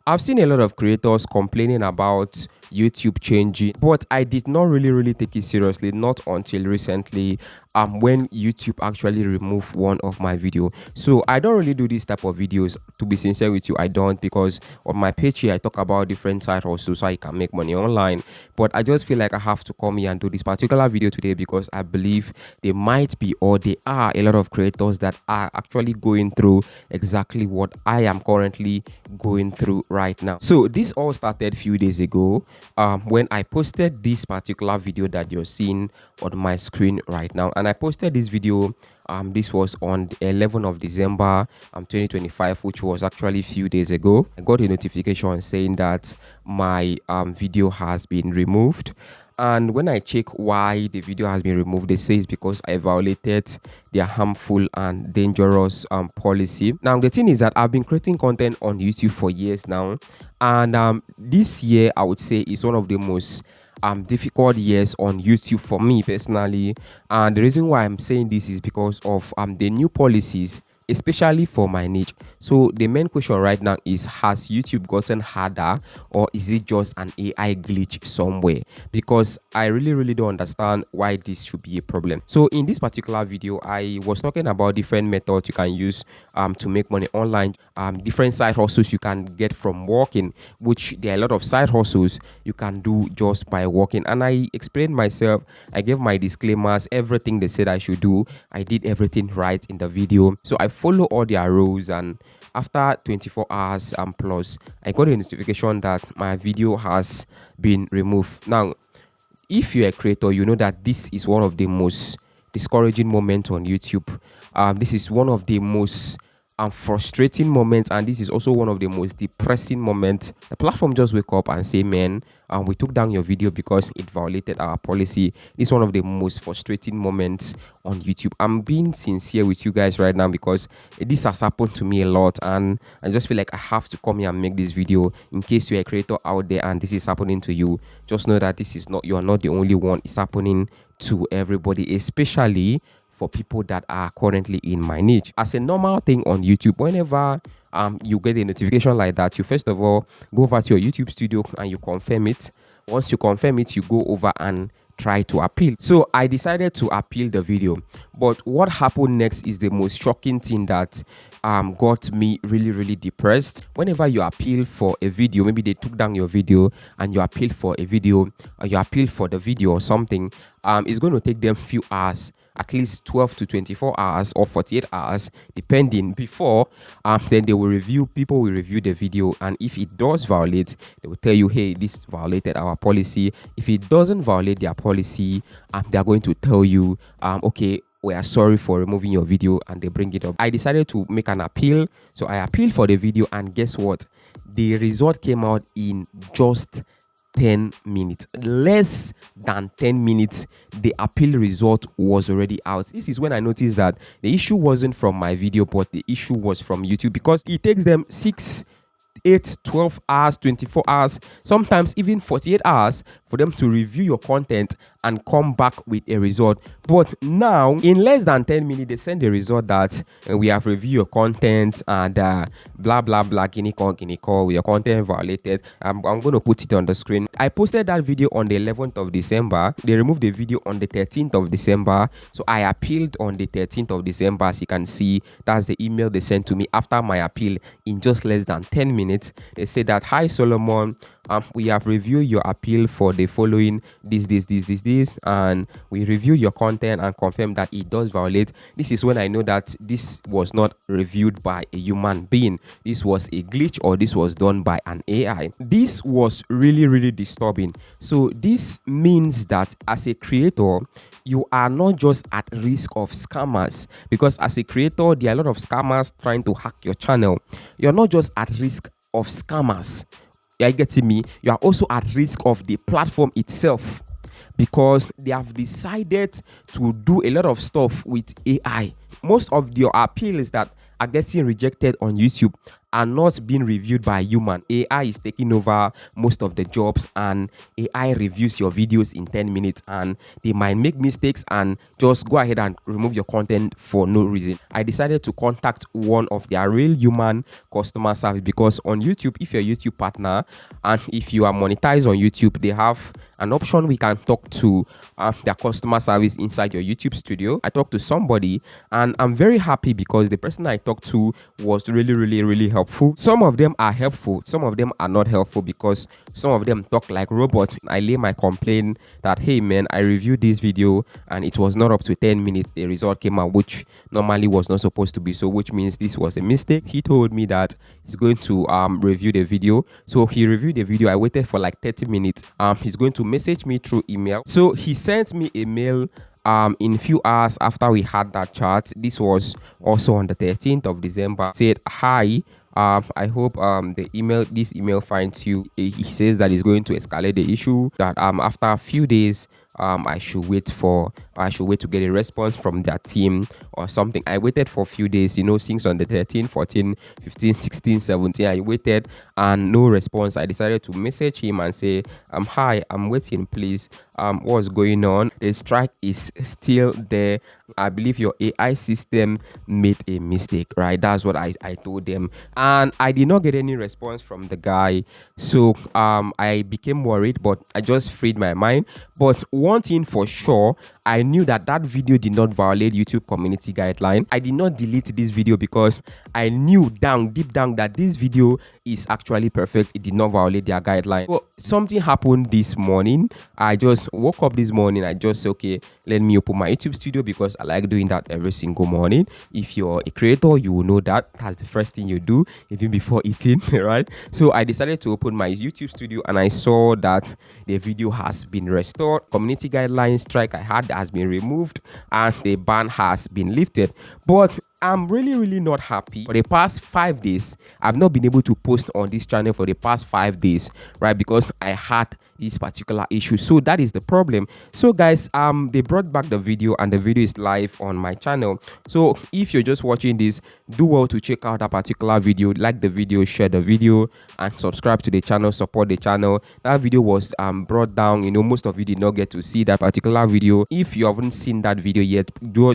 I've seen a lot of creators complaining about YouTube changing, but I did not really take it seriously, not until recently, when YouTube actually removed one of my video. So I don't really do this type of videos, to be sincere with you. I don't, because on my page here I talk about different side hustles so I can make money online. But I just feel like I have to come here and do this particular video today because I believe there might be, or there are, a lot of creators that are actually going through exactly what I am currently going through right now. So this all started a few days ago, when I posted this particular video that you're seeing on my screen right now. And I posted this video, this was on the 11th of December 2025, which was actually a few days ago. I got a notification saying that my video has been removed. And when I check why the video has been removed, they say it's because I violated their harmful and dangerous policy. Now, the thing is that I've been creating content on YouTube for years now. And this year, I would say, is one of the most difficult years on YouTube for me personally. And the reason why I'm saying this is because of the new policies, especially for my niche. So the main question right now is, has YouTube gotten harder, or is it just an AI glitch somewhere? Because I really don't understand why this should be a problem. So in this particular video, I was talking about different methods you can use to make money online, different side hustles you can get from working, which there are a lot of side hustles you can do just by working. And I explained myself, I gave my disclaimers, everything they said I should do. I did everything right in the video. So I follow all their rules, and after 24 hours plus, I got a notification that my video has been removed. Now, if you're a creator, you know that this is one of the most discouraging moments on YouTube. This is one of the most frustrating moments, and this is also one of the most depressing moments. The platform just wake up and say, man, we took down your video because it violated our policy. This is one of the most frustrating moments on YouTube. I'm being sincere with you guys right now because this has happened to me a lot, and I just feel like I have to come here and make this video. In case you're a creator out there and this is happening to you, just know that this is not, you are not the only one. It's happening to everybody, especially for people that are currently in my niche. As a normal thing on YouTube, whenever you get a notification like that, you first of all go over to your YouTube studio and you confirm it. Once you confirm it, you go over and try to appeal. So I decided to appeal the video, but what happened next is the most shocking thing that got me really depressed. Whenever you appeal for a video, maybe they took down your video and you appeal for a video, or you appeal for the video or something, it's going to take them few hours, at least 12 to 24 hours or 48 hours, depending, before then they will review, people will review the video, and if it does violate, they will tell you, hey, this violated our policy. If it doesn't violate their policy, they are going to tell you, okay, we are sorry for removing your video, and they bring it up. I decided to make an appeal, so I appealed for the video, and guess what? The result came out in just 10 minutes. Less than 10 minutes, the appeal result was already out. This is when I noticed that the issue wasn't from my video, but the issue was from YouTube, because it takes them 6, 8, 12 hours, 24 hours, sometimes even 48 hours for them to review your content and come back with a result. But now, in less than 10 minutes, they send a result that we have reviewed your content and blah blah, guinea call, your content violated. I'm going to put it on the screen. I posted that video on the 11th of December. They removed the video on the 13th of December. So I appealed on the 13th of December. As you can see, that's the email they sent to me after my appeal. In just less than 10 minutes, they said that, hi Solomon, we have reviewed your appeal for the following this, and we review your content and confirm that it does violate. This is when I know that this was not reviewed by a human being. This was a glitch, or this was done by an AI. This was really disturbing. So this means that as a creator, you are not just at risk of scammers, because as a creator, there are a lot of scammers trying to hack your channel. You're not just at risk of scammers. Are you getting me? You are also at risk of the platform itself, because they have decided to do a lot of stuff with AI. Most of your appeals that are getting rejected on YouTube are not being reviewed by human. AI is taking over most of the jobs, and AI reviews your videos in 10 minutes, and they might make mistakes and just go ahead and remove your content for no reason. I decided to contact one of their real human customer service, because on YouTube, if you're a YouTube partner and if you are monetized on YouTube, they have an option we can talk to their customer service inside your YouTube studio. I talked to somebody and I'm very happy because the person I talked to was really helpful. Some of them are helpful, some of them are not helpful, because some of them talk like robots. I lay my complaint that, hey man, I reviewed this video and it was not up to 10 minutes. The result came out which normally was not supposed to be so, which means this was a mistake. He told me that he's going to review the video. So he reviewed the video. I waited for like 30 minutes. He's going to message me through email. So he sent me a mail in a few hours after we had that chat. This was also on the 13th of December. Said, hi, I hope this email finds you. He says that he's going to escalate the issue, that after a few days I should wait to get a response from their team or something. I waited for a few days, since on the 13, 14, 15, 16, 17, I waited and no response. I decided to message him and say, hi, I'm waiting, please. What's going on? The strike is still there. I believe your AI system made a mistake, right? That's what I told them. And I did not get any response from the guy. So I became worried, but I just freed my mind. But one thing for sure, I knew that video did not violate YouTube community guideline. I did not delete this video because I knew deep down that this video is actually perfect. It did not violate their guideline. Well, something happened this morning. I just woke up this morning. I just said, okay, let me open my YouTube studio, because I like doing that every single morning. If you're a creator, you will know that that's the first thing you do even before eating, right? So I decided to open my YouTube studio and I saw that the video has been restored. Community guidelines strike I had has been removed and the ban has been lifted. But I'm really not happy. For the past 5 days, I've not been able to post on this channel for the past 5 days, right? Because I had this particular issue. So that is the problem. So guys, they brought back the video and the video is live on my channel. So if you're just watching this, do well to check out that particular video, like the video, share the video, and subscribe to the channel, support the channel. That video was brought down. Most of you did not get to see that particular video. If you haven't seen that video yet,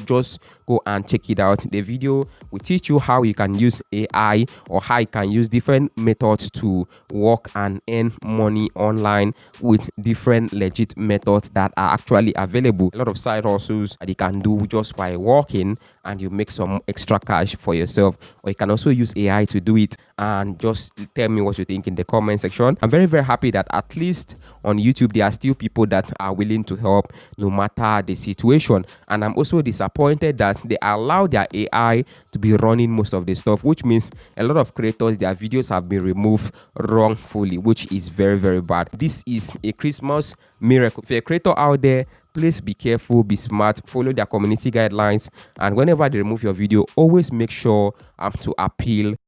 just go and check it out. The video will teach you how you can use AI or how you can use different methods to work and earn money online with different legit methods that are actually available. A lot of side hustles that you can do just by working and you make some extra cash for yourself, or you can also use AI to do it. And just tell me what you think in the comment section. I'm very happy that at least on YouTube there are still people that are willing to help no matter the situation. And I'm also disappointed that they allow their AI to be running most of the stuff, which means a lot of creators, their videos have been removed wrongfully, which is very bad. This is a Christmas miracle. If you're a creator out there, please be careful, be smart, follow their community guidelines, and whenever they remove your video, always make sure to appeal